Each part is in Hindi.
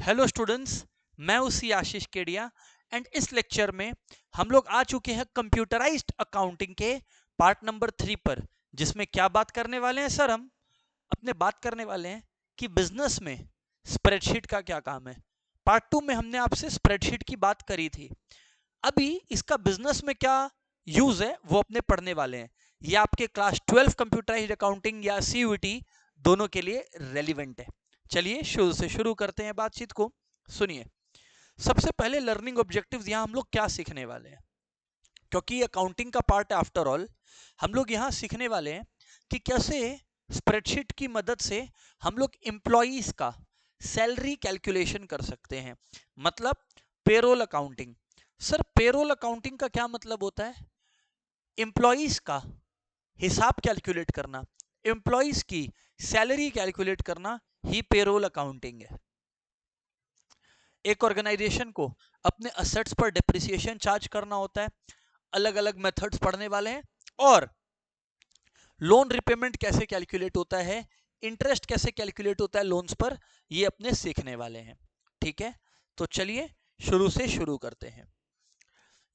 हेलो स्टूडेंट्स, मैं उसी आशीष केडिया एंड इस लेक्चर में हम लोग आ चुके हैं कंप्यूटराइज्ड अकाउंटिंग के पार्ट नंबर 3 पर, जिसमें क्या बात करने वाले हैं सर? हम अपने बात करने वाले हैं कि बिजनेस में स्प्रेडशीट का क्या काम है। पार्ट 2 में हमने आपसे स्प्रेडशीट की बात करी थी। अभी इसका बिजनेस में क्या यूज है वो अपने पढ़ने वाले हैं। ये आपके क्लास 12 कंप्यूटराइज्ड अकाउंटिंग या सीयूईटी दोनों के लिए रेलिवेंट है। चलिए शुरू से शुरू करते हैं बातचीत को। सुनिए, सबसे पहले लर्निंग ऑब्जेक्टिव्स यहाँ हम लोग क्या सीखने वाले हैं, क्योंकि अकाउंटिंग का पार्ट है आफ्टर ऑल। हम लोग यहाँ सीखने वाले हैं कि कैसे स्प्रेडशीट की मदद से हम लोग एम्प्लॉइज का सैलरी कैलकुलेशन कर सकते हैं, मतलब payroll accounting. Sir, payroll accounting का क्या मतलब होता है? एम्प्लॉइज का हिसाब कैलकुलेट करना, एम्प्लॉइज की सैलरी कैलकुलेट करना ही पेरोल अकाउंटिंग है। एक ऑर्गेनाइजेशन को अपने असेट्स पर डिप्रिसिएशन चार्ज करना होता है, अलग अलग मेथड्स पढ़ने वाले हैं, और लोन रिपेमेंट कैसे कैलकुलेट होता है, इंटरेस्ट कैसे कैलकुलेट होता है लोन्स पर, ये अपने सीखने वाले हैं। ठीक है, तो चलिए शुरू से शुरू करते हैं।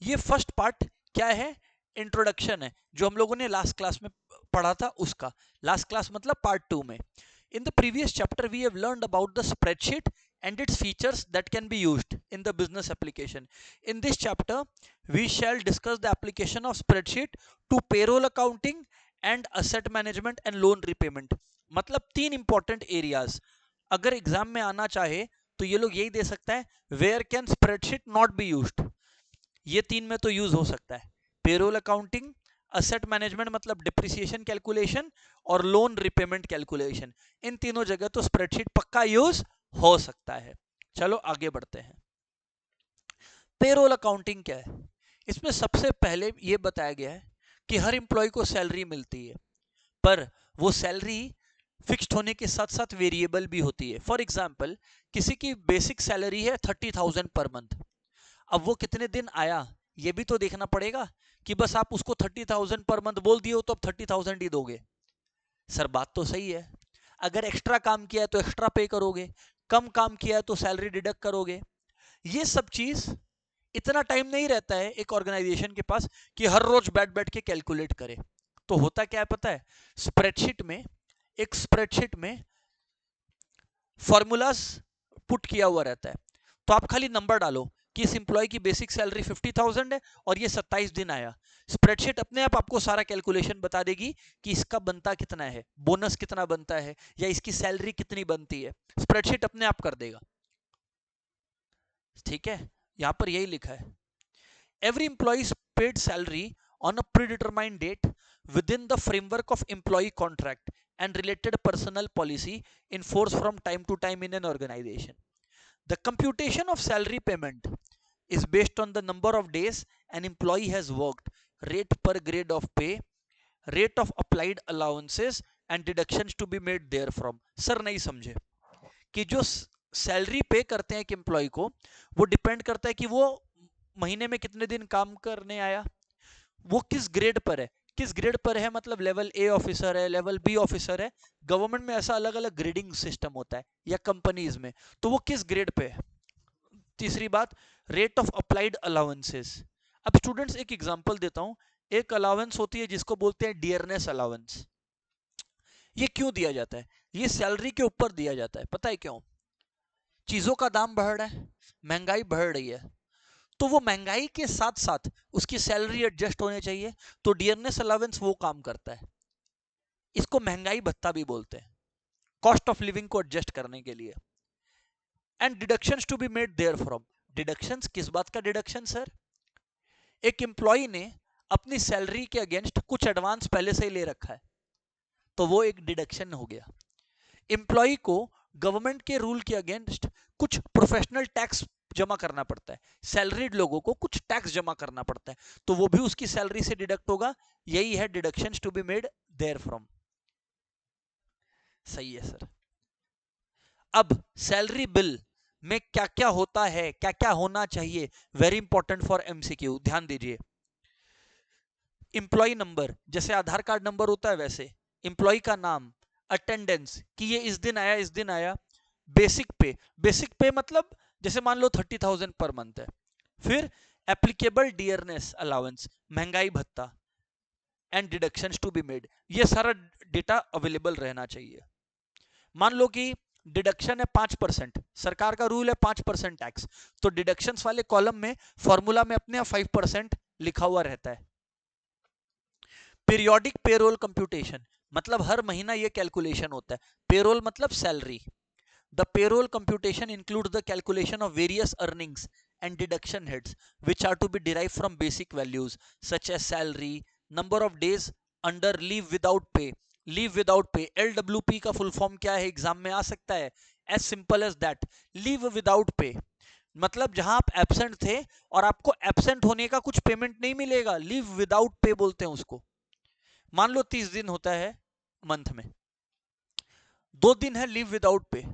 ये फर्स्ट पार्ट क्या है? इंट्रोडक्शन है, जो हम लोगों ने लास्ट क्लास में पढ़ा था उसका। लास्ट क्लास मतलब पार्ट 2 में। In the previous chapter, we have learned about the spreadsheet and its features that can be used in the business application. In this chapter, we shall discuss the application of spreadsheet to payroll accounting and asset management and loan repayment. मतलब 3 important areas। अगर एग्जाम में आना चाहे तो ये लोग यही दे सकता है, where can spreadsheet not be used। ये 3 में तो यूज हो सकता है, पेरोल अकाउंटिंग, असेट मैनेजमेंट मतलब डिप्रिसिएशन कैलकुलेशन, और लोन रिपेमेंट कैलकुलेशन। इन तीनों जगह तो स्प्रेडशीट पक्का यूज हो सकता है। चलो आगे बढ़ते हैं। पेरोल अकाउंटिंग क्या है? इसमें सबसे पहले यह बताया गया है कि हर इंप्लॉय को सैलरी मिलती है, पर वो सैलरी फिक्स्ड होने के साथ साथ वेरिएबल भी होती है। फॉर एग्जाम्पल, किसी की बेसिक सैलरी है 30,000 पर मंथ। अब वो कितने दिन आया ये भी तो देखना पड़ेगा, कि बस आप उसको 30,000 पर मंथ बोल दिए हो तो अब 30,000 ही दोगे। सर, बात तो सही है, अगर एक्स्ट्रा काम किया है तो एक्स्ट्रा पे करोगे, कम काम किया है तो सैलरी डिडक्ट करोगे। ये सब चीज इतना टाइम नहीं रहता है एक ऑर्गेनाइजेशन के पास कि हर रोज बैठ बैठ के कैलकुलेट करे। तो होता क्या है पता है? स्प्रेडशीट में फॉर्मूलाज पुट किया हुआ रहता है, तो आप खाली नंबर डालो कि इस इंप्लॉय की बेसिक सैलरी 50,000 है और ये 27 दिन आया। स्प्रेडशीट अपने आप आपको सारा कैलकुलेशन बता देगी कि इसका बनता कितना है, बोनस कितना बनता है, या इसकी सैलरी कितनी बनती है। स्प्रेडशीट अपने आप कर देगा। ठीक है, यहां पर यही लिखा है, every employee paid salary on a predetermined date within the framework of employee contract and related personnel policy in force from time to time in an organization. The computation of salary payment is based on the number of days an employee has worked, rate per grade of pay, rate of applied allowances and deductions to be made therefrom. Sir नहीं समझे कि जो सैलरी पे करते हैं एक एम्प्लॉय को, वो डिपेंड करता है कि वो महीने में कितने दिन काम करने आया, वो किस ग्रेड पर है। किस ग्रेड पर है मतलब लेवल ए ऑफिसर है, लेवल बी ऑफिसर है। गवर्नमेंट में ऐसा अलग अलग ग्रेडिंग सिस्टम होता है, या कंपनीज में, तो वो किस ग्रेड पे है। तीसरी बात, रेट ऑफ अप्लाइड अलाउंसेस। अब स्टूडेंट्स एक एग्जांपल देता हूं। एक अलाउंस होती है जिसको बोलते हैं डियरनेस अलाउंस। ये क्यों दिया जाता है? ये सैलरी के ऊपर दिया जाता है। पता है क्यों? चीजों का दाम बढ़ रहा है, महंगाई बढ़ रही है, तो वो महंगाई के साथ साथ उसकी सैलरी एडजस्ट होनी चाहिए। तो डियरनेस अलाउंस वो काम करता है। इसको महंगाई भत्ता भी बोलते हैं, कॉस्ट ऑफ लिविंग को एडजस्ट करने के लिए। And deductions to be made therefrom. Deductions किस बात का डिडक्शन सर? एक एम्प्लॉय ने अपनी सैलरी के अगेंस्ट कुछ एडवांस पहले से ही ले रखा है, तो वो एक डिडक्शन हो गया। एम्प्लॉय को गवर्नमेंट के रूल के अगेंस्ट कुछ प्रोफेशनल टैक्स जमा करना पड़ता है, सैलरीड लोगों को कुछ टैक्स जमा करना पड़ता है, तो वो भी उसकी सैलरी से डिडक्ट होगा। यही है deductions to be made therefrom. सही है सर। अब सैलरी बिल में क्या क्या होता है, क्या क्या होना चाहिए, वेरी इंपॉर्टेंट फॉर एमसीक्यू, ध्यान दीजिए। इंप्लॉय नंबर, जैसे आधार कार्ड नंबर होता है वैसे इंप्लॉय का नाम, अटेंडेंस कि ये इस दिन आया इस दिन आया, बेसिक पे मतलब जैसे मान लो 30,000 पर मंथ है। फिर एप्लीकेबल डियरनेस अलाउंस, महंगाई भत्ता and deductions to be made, ये सारा डेटा अवेलेबल रहना चाहिए। मान लो कि डिडक्शन है 5%, सरकार का रूल है 5% टैक्स, तो डिडक्शंस वाले कॉलम में फॉर्मूला में अपने 5% लिखा हुआ रहता है। पीरियोडिक पेरोल कंप्यूटेशन, मतलब हर महीना ये कैलकुलेशन होता है। पेरोल मतलब salary. The payroll computation includes the calculation of various earnings and deduction heads which are to be derived from basic values such as salary, number of days under leave without pay. Leave without pay, LWP का full form क्या है, एग्जाम में आ सकता है, as simple as that, leave without pay। मतलब जहां आप एबसेंट थे और आपको एबसेंट होने का कुछ पेमेंट नहीं मिलेगा, लीव विदाउट पे बोलते हैं उसको। मान लो 30 दिन होता है मंथ में, 2 दिन है लीव विदाउट पे,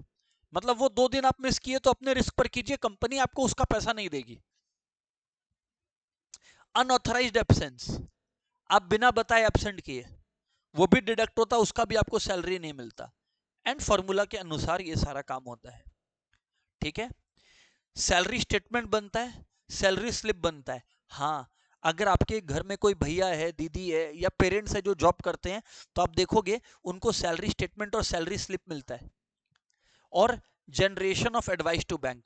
मतलब वो 2 दिन आप मिस किए तो अपने रिस्क पर कीजिए, कंपनी आपको उसका पैसा नहीं देगी। अनऑथराइज्ड एब्सेंस, आप बिना बताए एब्सेंट किए, वो भी डिडक्ट होता, उसका भी आपको सैलरी नहीं मिलता। एंड फॉर्मूला के अनुसार ये सारा काम होता है। ठीक है, सैलरी स्टेटमेंट बनता है, सैलरी स्लिप बनता है। हाँ, अगर आपके घर में कोई भैया है, दीदी है या पेरेंट्स है जो जॉब करते हैं, तो आप देखोगे उनको सैलरी स्टेटमेंट और सैलरी स्लिप मिलता है। और generation of advice to bank,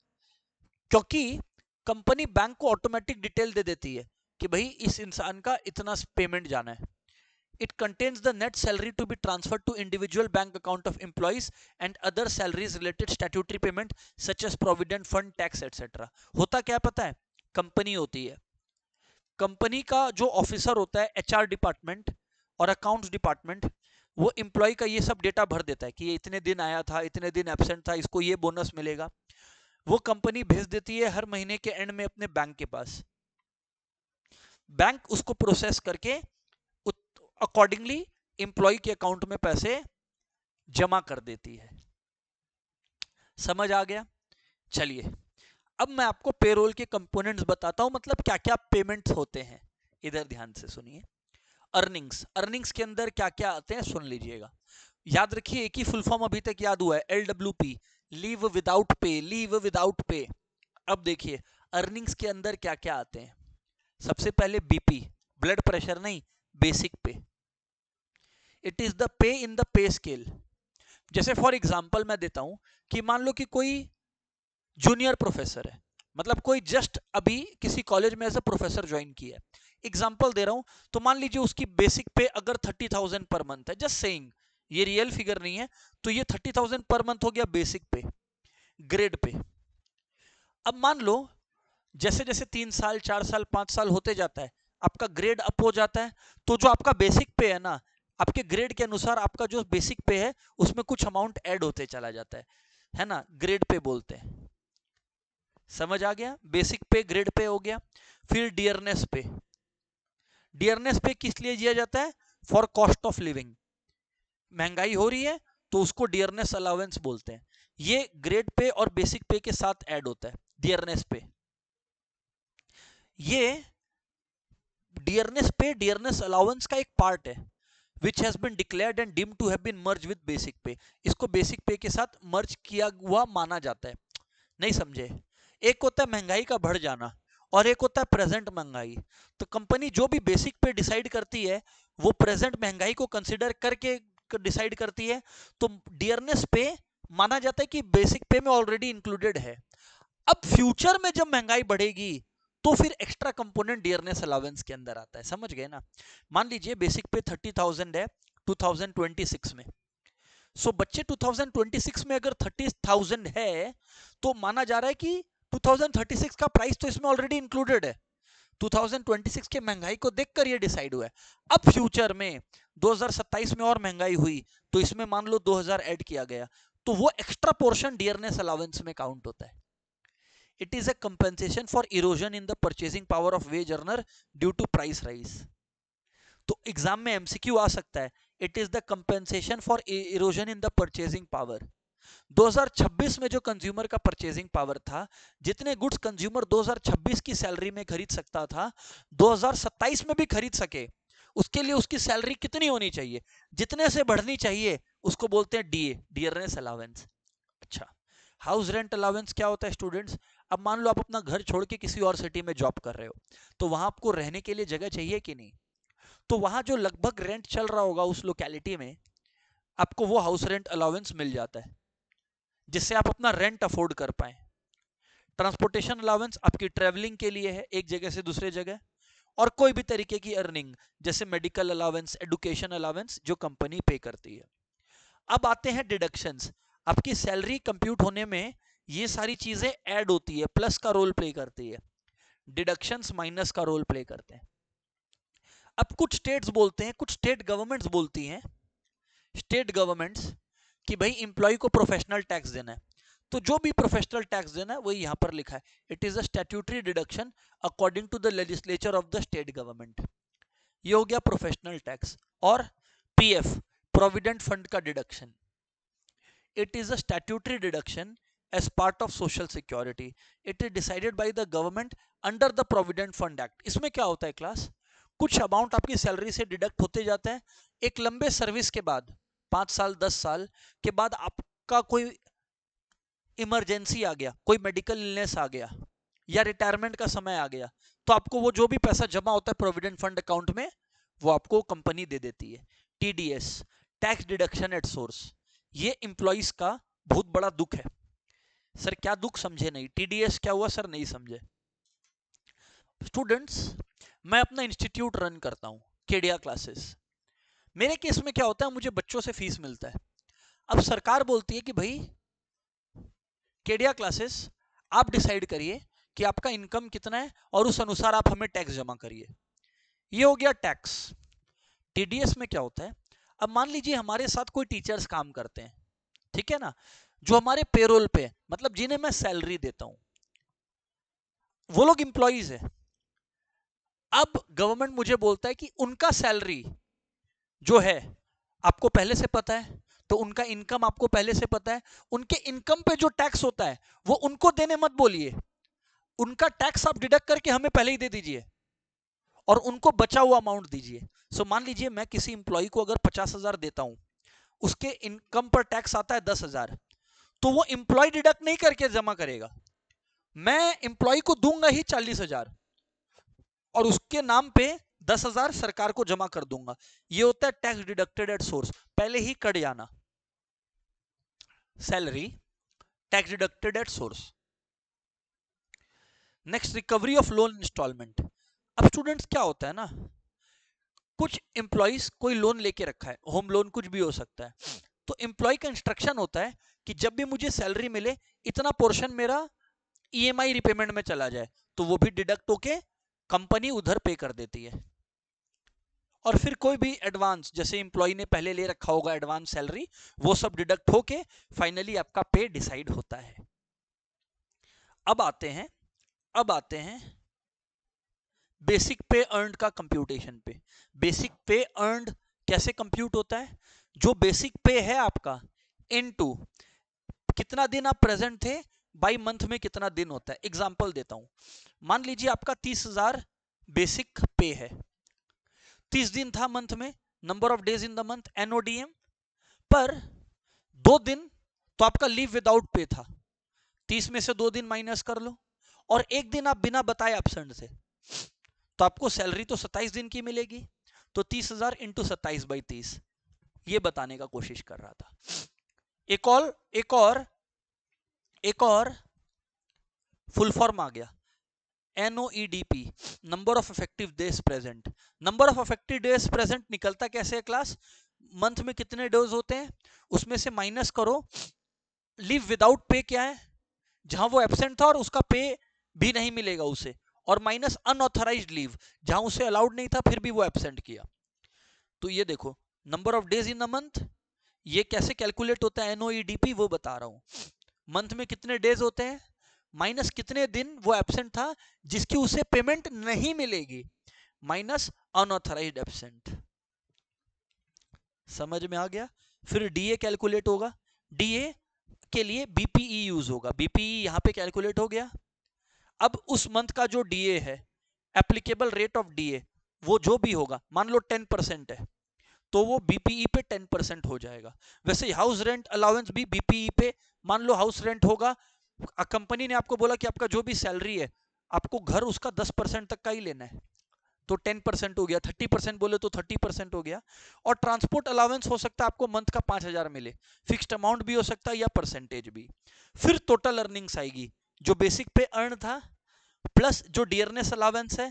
क्योंकि कंपनी बैंक को ऑटोमेटिक डिटेल दे देती है कि भाई इस इंसान का इतना पेमेंट जाना है। It contains the net salary to be transferred to individual bank account of employees and other salaries related statutory payment such as provident fund, tax etcetera. होता क्या पता है, कंपनी होती है, कंपनी का जो ऑफिसर होता है, एचआर डिपार्टमेंट और अकाउंट्स डिपार्टमेंट, वो एम्प्लॉय का ये सब डेटा भर देता है कि ये इतने दिन आया था, इतने दिन एब्सेंट था, इसको ये बोनस मिलेगा। वो कंपनी भेज देती है हर महीने के एंड में अपने बैंक के पास। बैंक उसको प्रोसेस करके अकॉर्डिंगली एम्प्लॉय के अकाउंट में पैसे जमा कर देती है। समझ आ गया? चलिए, अब मैं आपको पेरोल के कंपोनेंट्स बताता हूं, मतलब क्या क्या पेमेंट्स होते हैं। इधर ध्यान से सुनिए। अर्निंग्स, अर्निंग्स के अंदर क्या क्या आते हैं सुन लीजिएगा। याद रखिए, एक ही फुल फॉर्म अभी तक याद हुआ है, LWP, leave without pay, leave without pay. अब देखिए अर्निंग्स के अंदर क्या क्या आते हैं। सबसे पहले बीपी, ब्लड प्रेशर नहीं, बेसिक पे। It is the pay in the pay scale. जैसे फॉर एग्जांपल मैं देता हूं कि मान लो कि कोई जूनियर प्रोफेसर है, मतलब कोई जस्ट अभी किसी कॉलेज में एज अ प्रोफेसर ज्वाइन किया है, एग्जांपल दे रहा हूं, तो मान लीजिए उसकी बेसिक पे अगर 30,000 पर मंथ है, जस्ट सेइंग, ये रियल फिगर नहीं है, तो ये 30,000 पर मंथ हो गया बेसिक पे, ग्रेड पे। अब मान लो जैसे जैसे 3 साल 4 साल 5 साल होते जाता है, आपका ग्रेड अप हो जाता है, तो जो आपका बेसिक पे है ना, आपके ग्रेड के अनुसार आपका जो बेसिक पे है उसमें कुछ अमाउंट ऐड होते चला जाता है ना, ग्रेड पे बोलते हैं। समझ आ गया? बेसिक पे ग्रेड पे हो गया। फिर डियरनेस पे, डियरनेस पे किस लिए दिया जाता है? फॉर कॉस्ट ऑफ लिविंग, महंगाई हो रही है तो उसको डियरनेस अलाउंस बोलते हैं। ये ग्रेड पे और बेसिक पे के साथ ऐड होता है, डियरनेस पे। ये डियरनेस पे डियरनेस अलाउंस का एक पार्ट है, which has been declared and deemed to have been merged with basic pay। इसको बेसिक पे के साथ मर्ज किया हुआ माना जाता है। नहीं समझे? एक होता है महंगाई का बढ़ जाना और एक होता है प्रेजेंट महंगाई। तो कंपनी जो भी बेसिक पे डिसाइड करती है वो प्रेजेंट महंगाई को कंसिडर करके डिसाइड करती है। तो डियरनेस पे माना जाता है कि बेसिक पे में ऑलरेडी इंक्लूडेड है। अब फ्यूचर में जब महंगाई बढ़ेगी तो फिर एक्स्ट्रा कंपोनेंट डियरनेस अलाउंस के अंदर आता है। समझ गए ना? मान लीजिए बेसिक पे 30,000 है 2026 में, सो बच्चे 2026 में अगर 30,000 है तो माना जा रहा है कि 2036 का प्राइस तो इसमें ऑलरेडी इंक्लूडेड है, 2026 के महंगाई को देखकर ये डिसाइड हुआ है। अब फ्यूचर में 2027 में और महंगाई हुई तो इसमें मान लो 2000 ऐड किया गया, तो वो एक्स्ट्रा पोर्शन डियरनेस अलाउंस में काउंट होता है। It is a compensation for erosion in the purchasing power of wage earner due to price rise। तो एग्जाम में एमसीक्यू आ सकता है, it is the compensation for erosion in the purchasing power. 2026 में जो कंज्यूमर का परचेजिंग पावर था, जितने गुड्स कंज्यूमर 2026 की सैलरी में खरीद सकता था, 2027 में भी खरीद सके, उसके लिए उसकी सैलरी कितनी होनी चाहिए? जितने से बढ़नी चाहिए उसको बोलते हैं डीए, डियरनेस अलाउंस। अच्छा, हाउस रेंट अलाउंस क्या होता है स्टूडेंट्स? अब मान लो आप अपना घर छोड़ के किसी और सिटी में जॉब कर रहे हो, तो वहां आपको रहने के लिए जगह चाहिए कि नहीं? तो वहां जो लगभग रेंट चल रहा होगा उस लोकेलिटी में, आपको वो हाउस रेंट अलाउंस मिल जाता है, जिससे आप अपना रेंट अफोर्ड कर पाए। ट्रांसपोर्टेशन अलाउंस आपकी ट्रेवलिंग के लिए है एक जगह से दूसरे जगह, और कोई भी तरीके की अर्निंग जैसे मेडिकल अलाउंस, एडुकेशन अलाउंस जो कंपनी पे करती है। अब आते हैं डिडक्शंस। आपकी सैलरी कंप्यूट होने में ये सारी चीजें ऐड होती है, प्लस का रोल प्ले करती है, डिडक्शंस माइनस का रोल प्ले करते हैं। अब कुछ स्टेट्स बोलते हैं, कुछ स्टेट गवर्नमेंट्स बोलती हैं, स्टेट गवर्नमेंट्स, कि भाई इंप्लॉय को प्रोफेशनल टैक्स देना है, तो जो भी प्रोफेशनल टैक्स देना है वही यहां पर लिखा है, it is a statutory deduction according to the legislature of the state government. ये हो गया प्रोफेशनल टैक्स। और पीएफ, प्रोविडेंट फंड का deduction, it is a statutory deduction as part of social security, it is decided by the government under the provident fund act। इसमें क्या होता है क्लास, कुछ अमाउंट आपकी सैलरी से डिडक्ट होते जाते हैं, एक लंबे सर्विस के बाद 5 साल 10 साल के बाद आपका कोई इमरजेंसी आ गया, कोई मेडिकल इलनेस आ गया, या रिटायरमेंट का समय आ गया, तो आपको वो जो भी पैसा जमा होता है प्रोविडेंट फंड अकाउंट में, वो आपको कंपनी दे देती है। TDS, tax deduction at source, ये इंप्लॉइज का बहुत बड़ा दुख है। सर क्या दुख समझे नहीं, टीडीएस क्या हुआ सर नहीं समझे? स्टूडेंट्स, मैं अपना इंस्टीट्यूट रन करता हूं, केडिया क्लासेस। मेरे केस में क्या होता है, मुझे बच्चों से फीस मिलता है। अब सरकार बोलती है कि भाई केडिया क्लासेस आप डिसाइड करिए कि आपका इनकम कितना है और उस अनुसार आप हमें टैक्स जमा करिए। ये हो गया टैक्स। टीडीएस में क्या होता है, अब मान लीजिए हमारे साथ कोई टीचर्स काम करते हैं, ठीक है ना, जो हमारे पेरोल पे, मतलब जिन्हें मैं सैलरी देता हूं, वो लोग इंप्लॉइज है। अब गवर्नमेंट मुझे बोलता है कि उनका सैलरी जो है आपको पहले से पता है, तो उनका इनकम आपको पहले से पता है, उनके इनकम पे जो टैक्स होता है वो उनको देने मत बोलिए, उनका टैक्स आप डिडक्ट करके हमें पहले ही दे दीजिए और उनको बचा हुआ अमाउंट दीजिए। सो मान लीजिए मैं किसी इंप्लॉय को अगर 50,000 देता हूं, उसके इनकम पर टैक्स आता है 10,000, तो वो इंप्लॉय डिडक्ट नहीं करके जमा करेगा, मैं इंप्लॉय को दूंगा ही 40,000 और उसके नाम पे 10,000 सरकार को जमा कर दूंगा। ये होता है टैक्स डिडक्टेड एट सोर्स, पहले ही कट जाना, salary tax deducted at source. Next, recovery of loan installment. अब स्टूडेंट्स क्या होता है ना, कुछ एम्प्लॉइज कोई लोन लेके रखा है, होम लोन कुछ भी हो सकता है, तो एम्प्लॉय का इंस्ट्रक्शन होता है कि जब भी मुझे सैलरी मिले इतना पोर्शन मेरा ईएमआई रिपेमेंट में चला जाए, तो वो भी डिडक्ट होके कंपनी उधर पे कर देती है। और फिर कोई भी एडवांस, जैसे एम्प्लॉय ने पहले ले रखा होगा एडवांस सैलरी, वो सब डिडक्ट होके फाइनली आपका पे डिसाइड होता है। अब आते हैं बेसिक पे अर्न्ड का कंप्यूटेशन पे। बेसिक पे अर्न्ड कैसे कंप्यूट होता है, जो बेसिक पे है आपका इनटू कितना दिन आप प्रेजेंट थे बाई मंथ में कितना दिन होता है। एग्जांपल देता हूं, मान लीजिए आपका 30,000 बेसिक पे है, 30 दिन था मंथ में, number of days in the month NODM, पर 2 दिन तो आपका लीव विदाउट पे था, 30 में से 2 दिन माइनस कर लो, और 1 दिन आप बिना बताए एब्सेंट थे, तो आपको सैलरी तो 27 दिन की मिलेगी। तो 30,000 इंटू 27/30, ये बताने का कोशिश कर रहा था। एक और फुल फॉर्म आ गया, NOEDP, number of effective days present. Number of effective days present निकलता कैसे है क्लास, मंथ में कितने डेज होते हैं उसमें से माइनस करो लीव विदाउट पे क्या है, जहां वो एब्सेंट था और उसका पे भी नहीं मिलेगा उसे, और माइनस अनऑथराइज्ड लीव, जहां उसे अलाउड नहीं था फिर भी वो एब्सेंट किया। तो ये देखो number of days in a month, ये कैसे कैलकुलेट होता है NOEDP वो बता रहा हूं। मंथ में कितने डेज होते हैं माइनस कितने दिन वो एब्सेंट था जिसकी उसे पेमेंट नहीं मिलेगी, माइनस अनऑथराइज्ड एब्सेंट। समझ में आ गया? फिर डीए कैलकुलेट होगा, डीए के लिए बीपीई यूज होगा, बीपीई यहां पे कैलकुलेट हो गया। अब उस मंथ का जो डीए है, एप्लीकेबल रेट ऑफ डीए, वो जो भी होगा, मान लो 10% है, तो वो बीपीई पे 10% हो जाएगा। वैसे हाउस रेंट अलाउंस भी बीपीई पे, मान लो हाउस रेंट होगा, कंपनी ने आपको बोला कि आपका जो भी सैलरी है आपको घर उसका 10% तक का ही लेना है, तो 10% हो गया, 30% बोले तो 30% हो गया। और ट्रांसपोर्ट अलाउंस हो सकता है आपको मंथ का 5,000 मिले, फिक्स्ड अमाउंट भी हो सकता है या परसेंटेज भी। फिर टोटल अर्निंग्स आएगी, जो बेसिक पे अर्न था प्लस जो डियरनेस अलाउंस है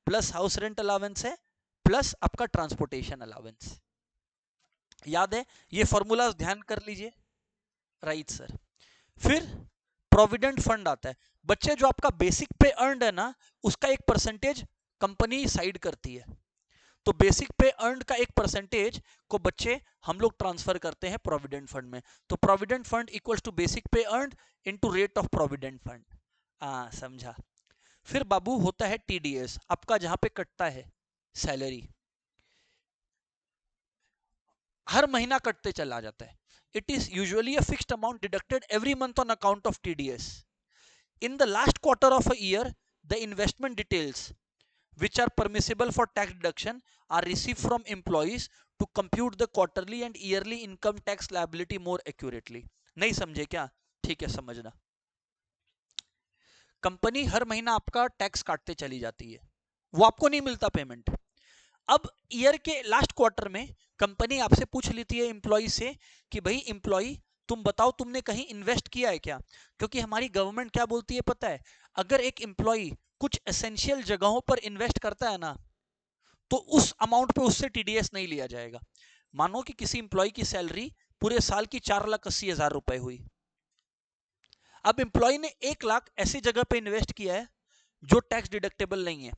प्लस हाउस रेंट अलाउंस है प्लस आपका ट्रांसपोर्टेशन अलाउंस। याद है ये फॉर्मूला, ध्यान कर लीजिए। Right sir. फिर प्रोविडेंट फंड आता है। बच्चे जो आपका बेसिक पे अर्नड है ना, उसका एक परसेंटेज कंपनी साइड करती है, तो बेसिक पे अर्नड का एक परसेंटेज को बच्चे हम लोग ट्रांसफर करते हैं प्रोविडेंट फंड में। तो provident fund equals to basic pay earned into rate of provident fund. समझा। फिर बाबू होता है टीडीएस, आपका जहां पे कटता है सैलरी, हर महीना कटते चला जाता है। It is usually a fixed amount deducted every month on account of TDS. In the last quarter of a year, the investment details which are permissible for tax deduction are received from employees to compute the quarterly and yearly income tax liability more accurately. नहीं समझे क्या? ठीक है, समझना। कंपनी हर महीना आपका टैक्स काटते चली जाती है, वो आपको नहीं मिलता पेमेंट। अब ईयर के लास्ट क्वार्टर में कंपनी आपसे पूछ लेती है एम्प्लॉय से कि भाई एम्प्लॉय तुम बताओ तुमने कहीं इन्वेस्ट किया है क्या, क्योंकि हमारी गवर्नमेंट क्या बोलती है पता है, अगर एक एम्प्लॉय कुछ एसेंशियल जगहों पर इन्वेस्ट करता है ना, तो उस अमाउंट पे उससे टीडीएस नहीं लिया जाएगा। मानो कि किसी एम्प्लॉय की सैलरी पूरे साल की 4,80,000 रुपए हुई, अब एम्प्लॉय ने 1 लाख ऐसी जगह पे इन्वेस्ट किया है जो टैक्स डिडक्टेबल नहीं है,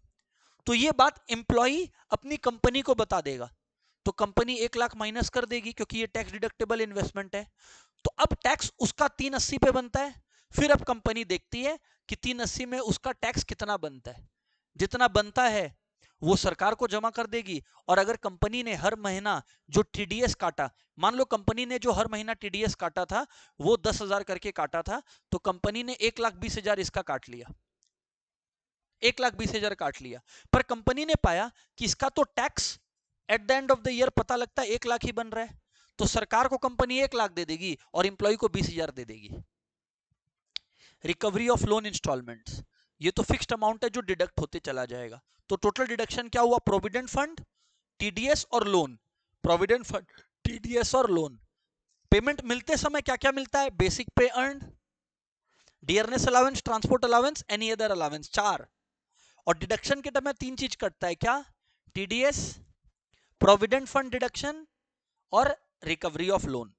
तो ये बात एम्प्लॉय अपनी कंपनी को बता देगा, तो कंपनी 1 लाख माइनस कर देगी क्योंकि ये टैक्स डिडक्टेबल इन्वेस्टमेंट है। तो अब टैक्स उसका 380 पे बनता है। फिर अब कंपनी देखती है कि 380 में उसका टैक्स कितना बनता है, जितना बनता है वो सरकार को जमा कर देगी। और अगर कंपनी ने हर महीना जो टीडीएस काटा, मान लो कंपनी ने जो हर महीना टीडीएस काटा था वो 10,000 करके काटा था, तो कंपनी ने 1,20,000 इसका काट लिया, 1,20,000 काट लिया। पर कंपनी ने पाया कि इसका तो tax at the end of the year पता लगता है 1 लाख ही बन रहा है, तो सरकार को कंपनी 1 लाख दे देगी और इंप्लॉय को 20,000 दे देगी। रिकवरी ऑफ लोन इंस्टॉलमेंट्स, ये तो फिक्स्ड अमाउंट है जो डिडक्ट होते चला जाएगा। तो टोटल डिडक्शन क्या हुआ, प्रोविडेंट फंड, टीडीएस और लोन। प्रोविडेंट फंड, टीडीएस और लोन। पेमेंट मिलते समय क्या क्या मिलता है, बेसिक पे earn, dearness allowance, transport allowance, any other allowance, 4। और डिडक्शन के टाइम में 3 चीज कटता है, क्या, टीडीएस, प्रोविडेंट फंड डिडक्शन और रिकवरी ऑफ लोन।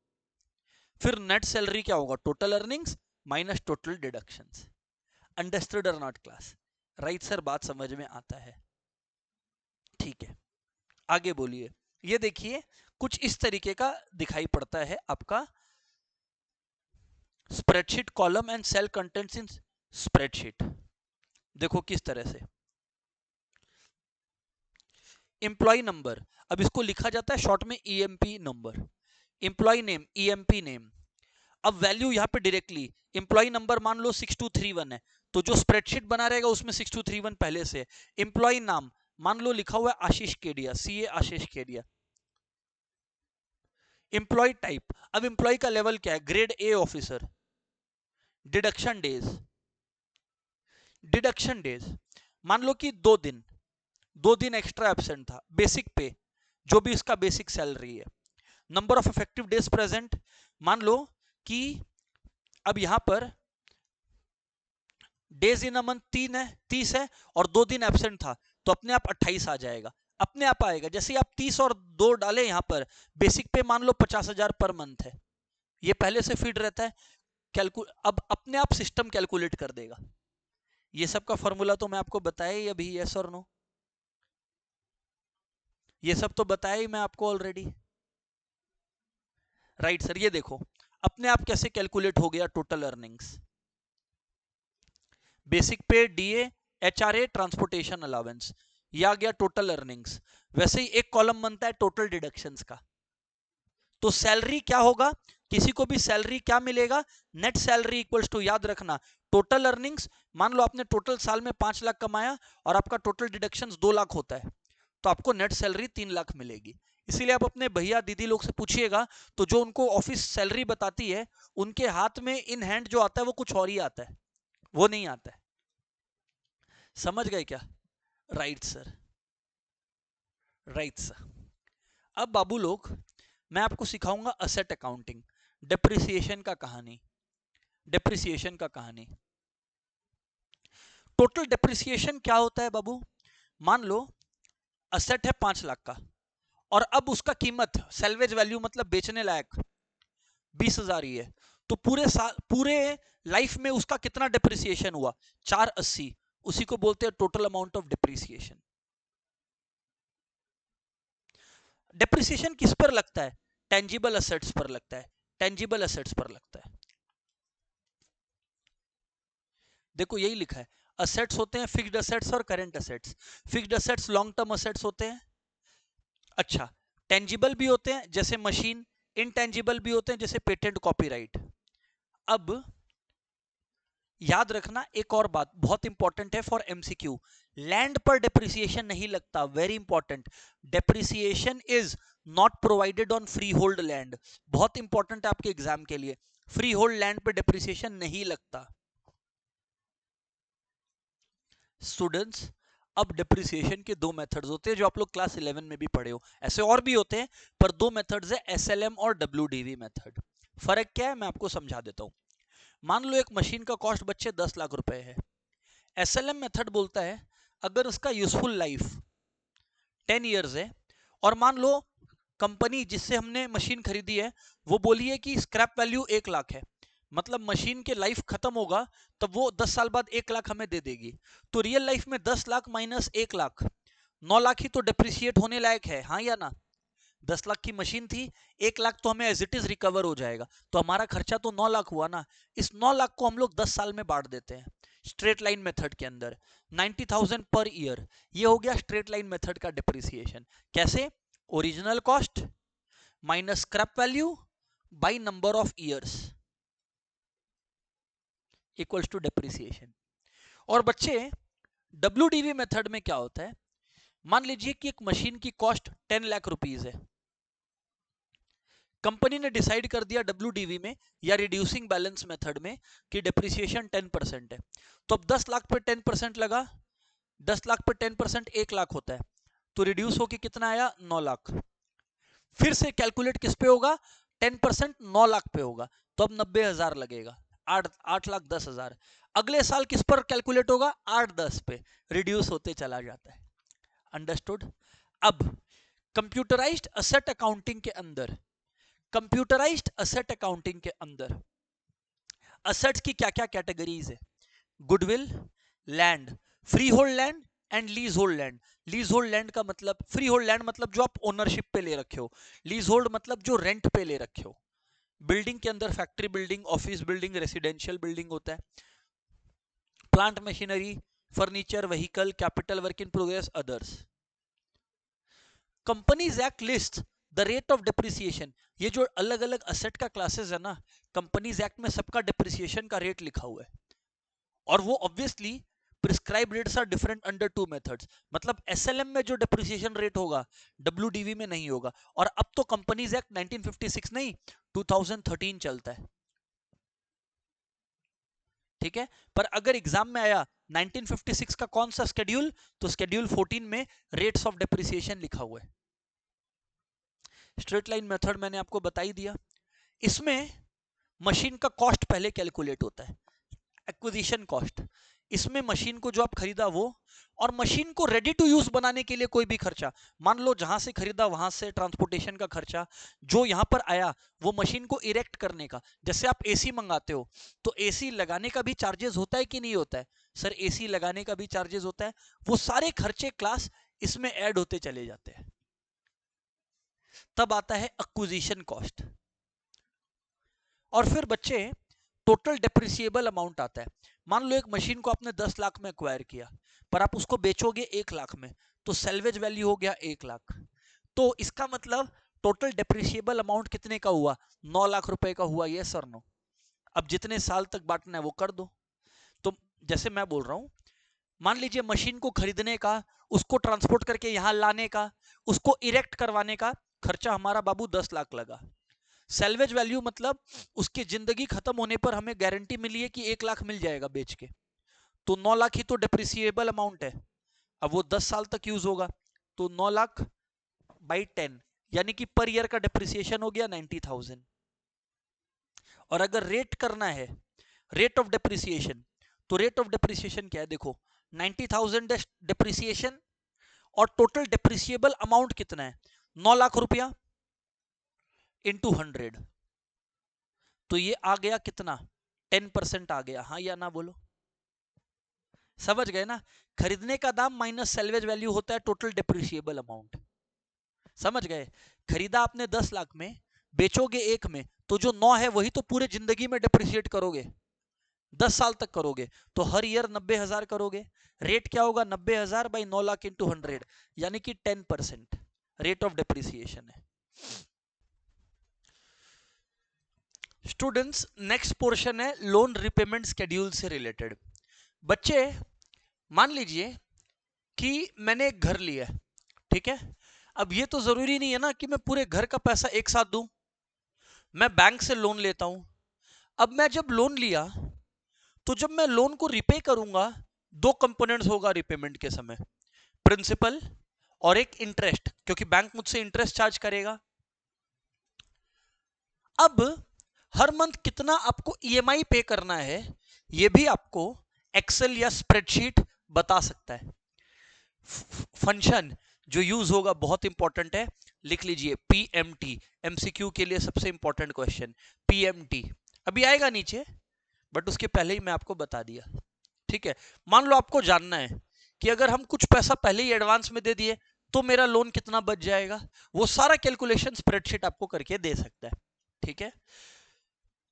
फिर नेट सैलरी क्या होगा, total earnings minus total deductions. Understood और नॉट क्लास? राइट सर, बात समझ में आता है। ठीक है, आगे बोलिए। ये देखिए कुछ इस तरीके का दिखाई पड़ता है आपका spreadsheet, column and cell contents in spreadsheet. देखो किस तरह से, एम्प्लॉय नंबर, अब इसको लिखा जाता है शॉर्ट में EMP number, employ name EMP name. अब वैल्यू यहां पे डायरेक्टली एम्प्लॉय नंबर मान लो 6231 है, तो जो स्प्रेडशीट बना रहेगा उसमें 6231 पहले से। एम्प्लॉय नाम मान लो लिखा हुआ है आशीष केडिया, सीए आशीष केडिया। एम्प्लॉय टाइप, अब एम्प्लॉय का लेवल क्या है, grade A officer. Deduction days, deduction days मान लो कि 2 दिन एक्स्ट्रा एब्सेंट था, बेसिक पे जो भी इसका बेसिक सैलरी है। Number of effective days present, मान लो कि अब यहां पर डेज इन अ मंथ 30 है और 2 दिन एब्सेंट था, तो अपने आप 28 आ जाएगा, अपने आप आएगा। जैसे आप 30 और 2 डाले यहां पर, बेसिक पे मान लो 50,000 पर मंथ है, ये पहले से फीड रहता है, अब अपने आप सिस्टम कैलकुलेट कर देगा। ये सब का फॉर्मूला तो मैं आपको बताया ही अभी, यस और नो, ये सब तो बताया ही मैं आपको ऑलरेडी। राइट सर, ये देखो अपने आप कैसे कैलकुलेट हो गया टोटल अर्निंग्स, बेसिक पे, डीए, एचआरए, ट्रांसपोर्टेशन अलाउंस, ये आ गया टोटल अर्निंग्स। वैसे ही एक कॉलम बनता है टोटल डिडक्शंस का। तो सैलरी क्या होगा, किसी को भी सैलरी क्या मिलेगा, नेट सैलरी इक्वल्स टू, याद रखना, टोटल अर्निंग्स। मान लो आपने टोटल साल में 5 लाख कमाया और आपका टोटल डिडक्शंस 2 लाख होता है, तो आपको नेट सैलरी 3 लाख मिलेगी। इसीलिए आप अपने भैया दीदी लोग से पूछिएगा तो जो उनको ऑफिस सैलरी बताती है उनके हाथ में इन हैंड जो आता है वो कुछ और ही आता है, वो नहीं आता है। समझ गए क्या? Right sir, right sir. अब बाबू लोग मैं आपको सिखाऊंगा असेट अकाउंटिंग, डेप्रिसिएशन का कहानी, डेप्रिसिएशन का कहानी। टोटल डेप्रिसिएशन क्या होता है बाबू? मान लो असेट है 5 लाख का और अब उसका कीमत सेल्वेज वैल्यू मतलब बेचने लायक 20,000 ही है, तो पूरे साल पूरे लाइफ में उसका कितना डेप्रिसिएशन हुआ? 480। उसी को बोलते हैं total amount of depreciation. Depreciation किस पर लगता है? टेंजिबल असेट्स पर लगता है, टेंजिबल असेट्स पर लगता है। देखो यही लिखा है, असेट्स होते हैं फिक्स्ड असेट्स और current assets. Fixed assets long term assets होते हैं। अच्छा, टेंजिबल भी होते हैं जैसे मशीन, इनटेंजिबल भी होते हैं जैसे पेटेंट कॉपीराइट। अब याद रखना एक और बात बहुत इंपॉर्टेंट है फॉर एमसीक्यू, लैंड पर डेप्रिसिएशन नहीं लगता, very important. Depreciation is not provided on free hold land, बहुत इंपॉर्टेंट है आपके एग्जाम के लिए। फ्री होल्ड लैंड पर डेप्रिसिएशन नहीं लगता स्टूडेंट्स। अब डेप्रिसिएशन के दो मेथड्स होते हैं जो आप लोग क्लास 11 में भी पढ़े हो, ऐसे और भी होते हैं पर दो मेथड्स है, एसएलएम और डब्ल्यूडीवी मेथड। फर्क क्या है मैं आपको समझा देता हूं। मान लो एक मशीन का कॉस्ट बच्चे 10 लाख रुपए है। एसएलएम मेथड बोलता है अगर उसका यूजफुल लाइफ 10 इयर्स है और मान लो कंपनी जिससे हमने मशीन खरीदी है वो बोली है कि स्क्रैप वैल्यू 1 लाख है, मतलब मशीन के लाइफ खत्म होगा तब वो 10 साल बाद 1 लाख हमें दे देगी, तो रियल लाइफ में 10 लाख माइनस 1 लाख 9 लाख ही तो डेप्रिसिएट होने लायक है, हाँ या ना? 10 लाख की मशीन थी, 1 लाख तो हमें एज इट इज रिकवर हो जाएगा, तो हमारा खर्चा तो 9 लाख हुआ ना। इस 9 लाख को हम लोग 10 साल में बांट देते हैं स्ट्रेट लाइन मेथड के अंदर, 90,000 पर ईयर। ये हो गया स्ट्रेट लाइन मेथड का डिप्रिसिएशन। कैसे? Original cost minus scrap value by number of years equals to depreciation. और बच्चे डब्ल्यूडीवी मेथड में क्या होता है? मान लीजिए कि एक मशीन की कॉस्ट 10 लाख रुपीस है, कंपनी ने डिसाइड कर दिया डब्ल्यूडीवी में या रिड्यूसिंग बैलेंस मेथड में कि डिप्रिसिएशन 10% है, तो अब 10 लाख पे 10% लगा, 10 लाख पे 10% 1 लाख होता है, तो रिड्यूस होके कितना आया? 9 लाख। फिर से कैलकुलेट किस पे होगा? 10% 9 लाख पे होगा, तो अब 90,000 लगेगा, 8 लाख 10,000। अगले साल किस पर कैलकुलेट होगा? 8-10 पे, रिड्यूस होते चला जाता है। अंडरस्टूड? अब कंप्यूटराइज्ड असेट अकाउंटिंग के अंदर, कंप्यूटराइज्ड असेट अकाउंटिंग के अंदर असेट्स की क्या क्या कैटेगरीज है? Goodwill, land, free hold land and lease hold land. Lease hold land का मतलब, फ्री होल्ड लैंड मतलब जो आप ओनरशिप पे ले रखे हो, लीज होल्ड मतलब जो रेंट पे ले रखे हो। बिल्डिंग के अंदर factory building, office building, residential building होता है। Plant machinery, furniture, vehicle, capital work in progress, others. Companies act list the rate of depreciation. ये जो अलग अलग असेट का क्लासेस है ना, कंपनीज एक्ट में सबका डिप्रिसिएशन का रेट लिखा हुआ है, और वो obviously prescribe rates are different under two methods. मतलब एसएलएम में जो डिप्रिसिएशन रेट होगा डब्ल्यूडीवी में नहीं होगा। और अब तो कंपनीज एक्ट 1956 नहीं 2013 चलता है, ठीक है। पर अगर एग्जाम में आया 1956 का कौन सा शेड्यूल, तो शेड्यूल 14 में रेट्स ऑफ डिप्रिसिएशन लिखा हुआ है। स्ट्रेट लाइन मेथड मैंने आपको बता ही दिया। इसमें मशीन का कॉस्ट पहले कैलकुलेट होता है, एक्विजिशन कॉस्ट। इसमें मशीन को जो आप खरीदा वो, और मशीन को रेडी टू यूज बनाने के लिए कोई भी खर्चा, मान लो जहां से खरीदा वहां से ट्रांसपोर्टेशन का खर्चा, जो यहां पर आया वो मशीन को इरेक्ट करने का। जैसे आप एसी मंगाते हो तो एसी लगाने का भी चार्जेस होता है कि नहीं होता है? सर एसी लगाने का भी चार्जेस होता है। वो सारे खर्चे क्लास इसमें ऐड होते चले जाते हैं। तब आता है एक्विजिशन कॉस्ट। और फिर बच्चे टोटल डेप्रिसिएबल अमाउंट आता है। मान लो एक मशीन को आपने 10 लाख में एक्वायर किया, पर आप उसको बेचोगे 1 लाख में, तो सेल्वेज वैल्यू हो गया 1 लाख। तो इसका मतलब टोटल डेप्रिसिएबल अमाउंट कितने का हुआ? 9 लाख रुपए का हुआ, ये सर नो। अब जितने साल तक बांटना है वो कर दो। तो जैसे मैं बोल रहा हूं, मान लीजिए मशीन को खरीदने का, उसको ट्रांसपोर्ट करके यहां लाने का, उसको इरेक्ट करवाने का खर्चा हमारा बाबू 10 लाख लगा। सैल्वेज वैल्यू मतलब उसकी जिंदगी खत्म होने पर हमें गारंटी मिली है कि 1 लाख मिल जाएगा बेच के, तो 9 लाख ही तो डिप्रिसिएबल अमाउंट है। अब वो 10 साल तक यूज होगा, तो 9 लाख बाई 10 यानी कि पर ईयर का डिप्रिसिएशन हो गया 90,000। और अगर रेट करना है, रेट ऑफ डिप्रिसिएशन, तो रेट ऑफ डिप्रिसिएशन क्या है देखो, 90,000 डिप्रिसिएशन और टोटल डिप्रिसिएबल अमाउंट कितना है, 9 लाख रुपया इंटू 100, तो ये आ गया कितना, 10% आ गया। हाँ या ना बोलो, समझ गए ना? खरीदने का दाम माइनस सेल्वेज वैल्यू होता है टोटल डिप्रिसिएबल अमाउंट। समझ गए? खरीदा आपने 10 लाख में, बेचोगे 1 में, तो जो 9 है वही तो पूरे जिंदगी में डिप्रिशिएट करोगे, 10 साल तक करोगे, तो हर ईयर 90,000 करोगे। रेट क्या होगा, 90,000 बाई 9 लाख इंटू 100, यानी कि 10% रेट ऑफ डिप्रिसिएशन है। स्टूडेंट्स, नेक्स्ट पोर्शन है लोन रिपेमेंट शेड्यूल से रिलेटेड। बच्चे मान लीजिए कि मैंने एक घर लिया है, ठीक है? अब ये तो जरूरी नहीं है ना कि मैं पूरे घर का पैसा एक साथ दूं, मैं बैंक से लोन लेता हूं। अब मैं जब लोन लिया, तो जब मैं लोन को रिपे करूंगा, 2 कंपोनेंट्स होगा रिपेमेंट के समय, प्रिंसिपल और एक इंटरेस्ट, क्योंकि बैंक मुझसे इंटरेस्ट चार्ज करेगा। अब हर मंथ कितना आपको ईएमआई पे करना है, यह भी आपको एक्सेल या स्प्रेडशीट बता सकता है। फंक्शन जो यूज होगा बहुत इंपॉर्टेंट है, लिख लीजिए पीएमटी, एमसीक्यू के लिए सबसे इंपॉर्टेंट क्वेश्चन पीएमटी। अभी आएगा नीचे, बट उसके पहले ही मैं आपको बता दिया, ठीक है? मान लो आपको जानना है कि अगर हम कुछ पैसा पहले ही एडवांस में दे दिए तो मेरा लोन कितना बच जाएगा, वो सारा कैलकुलेशन स्प्रेडशीट आपको करके दे सकता है, ठीक है?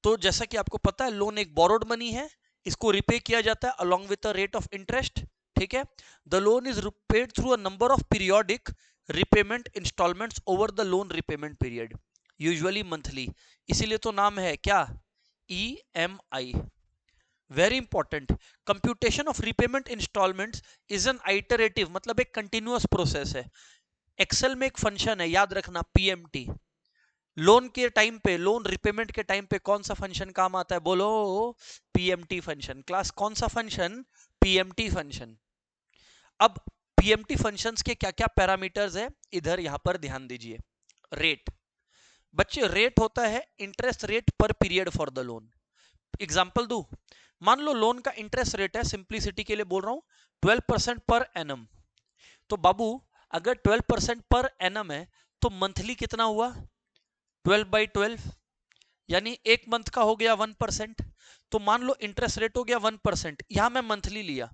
तो जैसा कि आपको पता है, लोन एक बोरोड मनी है, इसको रिपे किया जाता है along with the rate of interest, ठीक है? The loan is repaid through a number of periodic repayment installments over the loan repayment period, usually monthly, इसीलिए तो नाम है क्या, EMI. Very important, computation of repayment installments is an iterative, मतलब एक कंटिन्यूअस प्रोसेस है। एक्सेल में एक फंक्शन है, याद रखना, पीएमटी। लोन के टाइम पे, लोन रिपेमेंट के टाइम पे कौन सा फंक्शन काम आता है, बोलो, पीएमटी फंक्शन। क्लास कौन सा फंक्शन, पीएमटी फंक्शन। अब पीएमटी फंक्शंस के क्या क्या पैरामीटर्स है, इधर यहां पर ध्यान दीजिए। रेट, बच्चे रेट होता है इंटरेस्ट रेट पर period for the loan. Example दू, मान लो लोन का इंटरेस्ट रेट है, सिंप्लिसिटी के लिए बोल रहा हूं, 12% पर एनम। तो बाबू अगर 12% पर एनम है, तो मंथली कितना हुआ, 12/12, यानी एक मंथ का हो गया 1%। तो मान लो इंटरेस्ट रेट हो गया 1%, यहां मैं मंथली लिया,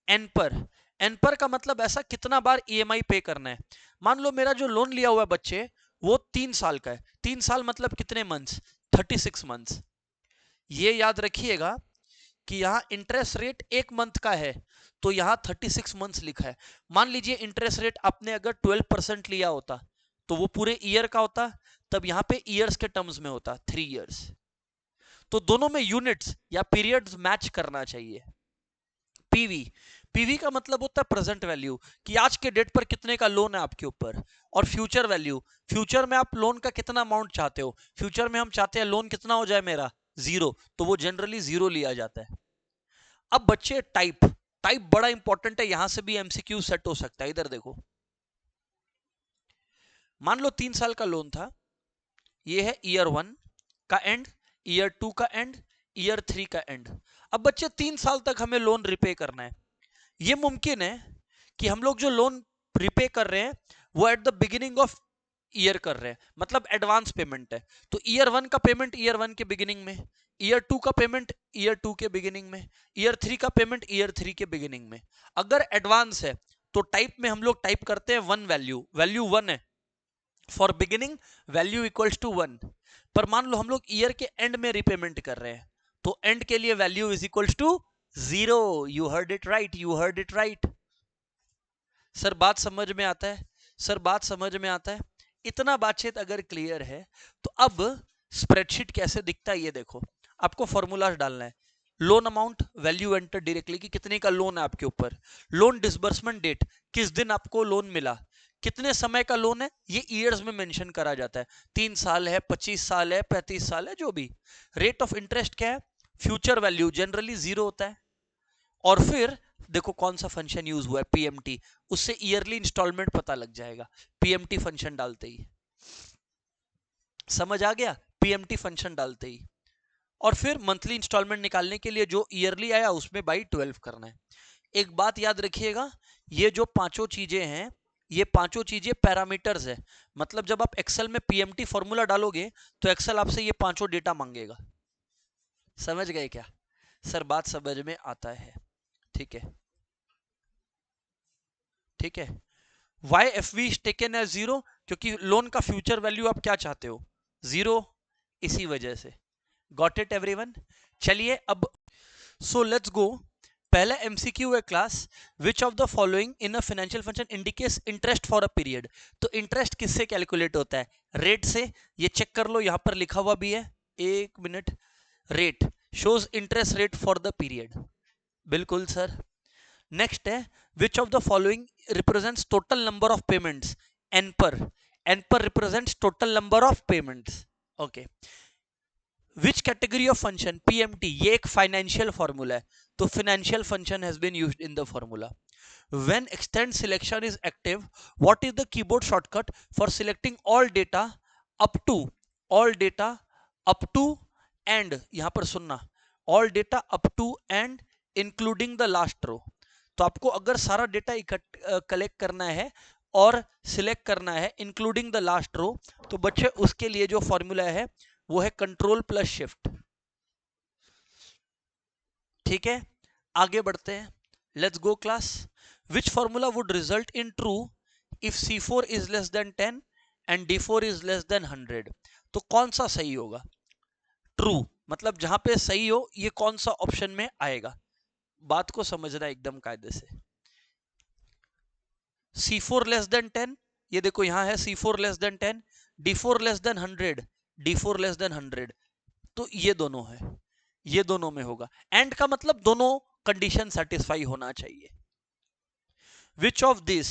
एन पर। एन पर का मतलब ऐसा कितना बार ईएमआई पे करना है। मान लो मेरा जो लोन लिया हुआ है बच्चे, वो 3 साल का है, 3 साल मतलब कितने मंथ्स, 36 मंथ्स। ये याद रखिएगा कि यहां इंटरेस्ट रेट 1 मंथ का है, तो यहां 36 मंथ्स लिखा है। मान लीजिए इंटरेस्ट रेट आपने अगर 12% लिया होता, तो वो पूरे ईयर का होता, तब यहां पे ईयर्स के टर्म्स में होता 3 इयर्स। तो दोनों में यूनिट्स या पीरियड्स मैच करना चाहिए। पीवी, पीवी का मतलब होता है प्रेजेंट वैल्यू, कि आज के डेट पर कितने का लोन है आपके ऊपर। और फ्यूचर वैल्यू, फ्यूचर में आप लोन का कितना अमाउंट चाहते हो, फ्यूचर में हम चाहते हैं लोन कितना हो जाए मेरा, 0, तो वो जनरली 0 लिया जाता है। अब बच्चे टाइप, टाइप बड़ा इंपॉर्टेंट है, यहां से भी एमसीक्यू सेट हो सकता है। इधर देखो, मान लो 3 साल का लोन था, ये है ईयर 1 का एंड, ईयर 2 का एंड, ईयर 3 का एंड। अब बच्चे 3 साल तक हमें लोन रिपे करना है। ये मुमकिन है कि हम लोग जो लोन रिपे कर रहे हैं वो at the beginning of year कर रहे हैं, मतलब एडवांस पेमेंट है। तो ईयर 1 का पेमेंट ईयर 1 के बिगिनिंग में, ईयर 2 का पेमेंट ईयर 2 के बिगिनिंग में, ईयर 3 का पेमेंट ईयर 3 के बिगिनिंग में। अगर एडवांस है तो टाइप में हम लोग टाइप करते हैं 1 वैल्यू, वैल्यू 1 है for beginning, value equals to 1। पर मान लो हम लोग ईयर के एंड में रिपेमेंट कर रहे हैं, तो एंड के लिए value is equals to 0। You heard it right, you heard it right. Sir बात समझ में आता है, सर बात समझ में आता है। इतना बातचीत अगर क्लियर है, तो अब स्प्रेडशीट कैसे दिखता है ये देखो। आपको फॉर्मूलाज डालना है, loan amount, value enter directly कि कितने का लोन है आपके ऊपर, लोन डिसबर्समेंट डेट, किस दिन आपको लोन मिला, कितने समय का लोन है ये ईयर्स में मेंशन करा जाता है, 3 साल है, 25 साल है, 35 साल है, जो भी। रेट ऑफ इंटरेस्ट क्या है, फ्यूचर वैल्यू जनरली 0 होता है। और फिर देखो कौन सा फंक्शन यूज हुआ है, पीएमटी, उससे ईयरली इंस्टॉलमेंट पता लग जाएगा पीएमटी फंक्शन डालते ही। समझ आ गया, पीएमटी फंक्शन डालते ही। और फिर मंथली इंस्टॉलमेंट निकालने के लिए जो ईयरली आया उसमें बाई 12 करना है। एक बात याद रखिएगा, ये जो पांचों चीजें हैं, ये पांचों चीजें पैरामीटर्स है। मतलब जब आप एक्सेल में पीएमटी फॉर्मूला डालोगे तो एक्सेल आपसे ये पांचों डेटा मांगेगा। समझ गए क्या सर, बात समझ में आता है? ठीक है, ठीक है। Y F V is taken as 0, क्योंकि लोन का फ्यूचर वैल्यू आप क्या चाहते हो, 0, इसी वजह से। Got it everyone? चलिए अब, सो लेट्स गो। पहला एमसीक्यू है class, which of the following in a financial function indicates interest for a period. तो इंटरेस्ट किससे कैलकुलेट होता है, रेट से। ये चेक कर लो, यहां पर लिखा हुआ भी है, एक minute. Rate shows interest rate for the period, बिल्कुल सर। नेक्स्ट है, which of the following represents total number of payments, N per. N per represents total number of payments, okay. Which category of function, PMT, ये एक फाइनेंशियल फॉर्मूला है, तो financial function has been used in the formula. When extend selection is active, what is the keyboard shortcut for selecting all data up to, all data up to and, यहां पर सुनना, all data up to and including the last row। तो आपको अगर सारा डेटा कलेक्ट करना है और सिलेक्ट करना है इंक्लूडिंग द लास्ट रो, तो बच्चे उसके लिए जो फॉर्मूला है वो है कंट्रोल प्लस शिफ्ट। ठीक है, आगे बढ़ते हैं, let's go class. Which formula would result in true if C4 is less than 10 and D4 is less than 100? तो कौन सा सही होगा, ट्रू, मतलब जहां पे सही हो ये कौन सा ऑप्शन में आएगा, बात को समझना एकदम कायदे से। C4 लेस देन 10, ये देखो यहां है C4 less than 10, D4 less than 100, D4 less than 100, तो ये दोनों है, ये दोनों में होगा। एंड का मतलब दोनों कंडीशन सेटिस्फाई होना चाहिए। Which of this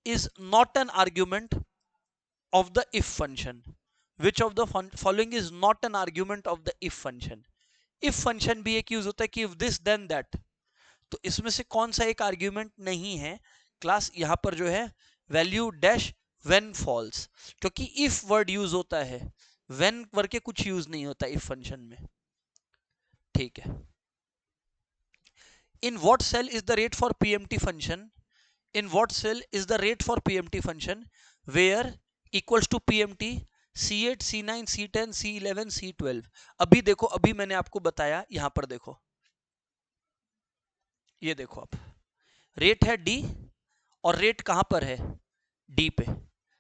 is not an argument of the if function? Which of the following is not an argument of the if function? if function भी एक यूज होता है कि if this then that, तो इसमें से कौन सा एक आर्ग्यूमेंट नहीं है क्लास, यहां पर जो है वैल्यू डैश व्हेन फॉल्स, क्योंकि if वर्ड यूज होता है, व्हेन वर्ड के कुछ यूज नहीं होता if फंक्शन में। ठीक है, in what cell is the rate for PMT function? In what cell is the rate for PMT function where equals to PMT C8 C9 C10 C11 C12? अभी देखो, अभी मैंने आपको बताया, यहां पर देखो, ये देखो आप, रेट है D और रेट कहां पर है, D पे।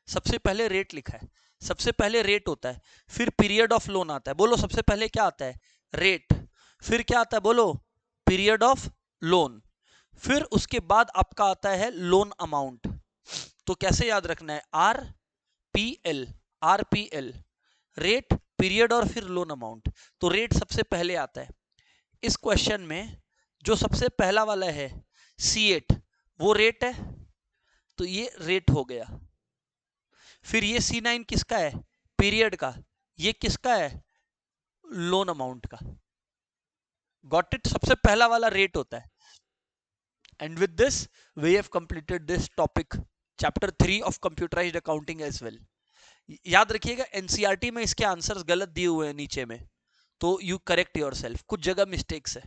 सबसे पहले रेट लिखा है, सबसे पहले रेट होता है, फिर पीरियड ऑफ लोन आता है। बोलो सबसे पहले क्या आता है, रेट, फिर क्या आता है, बोलो पीरियड ऑफ लोन, फिर उसके बाद आपका आता है लोन अमाउंट। तो कैसे याद रखना है, R P L, R P L, rate, period और फिर लोन अमाउंट। तो रेट सबसे पहले आता है। इस क्वेश्चन में जो सबसे पहला वाला है C8, वो रेट है, तो ये रेट हो गया। फिर ये C9 किसका है, पीरियड का, ये किसका है, लोन अमाउंट का। गॉट इट, सबसे पहला वाला रेट होता है। And with this, we have completed this topic, chapter 3 of computerized accounting as well. याद रखिएगा एनसीईआरटी में इसके आंसर्स गलत दिए हुए हैं नीचे में, तो यू करेक्ट योरसेल्फ, कुछ जगह मिस्टेक्स है।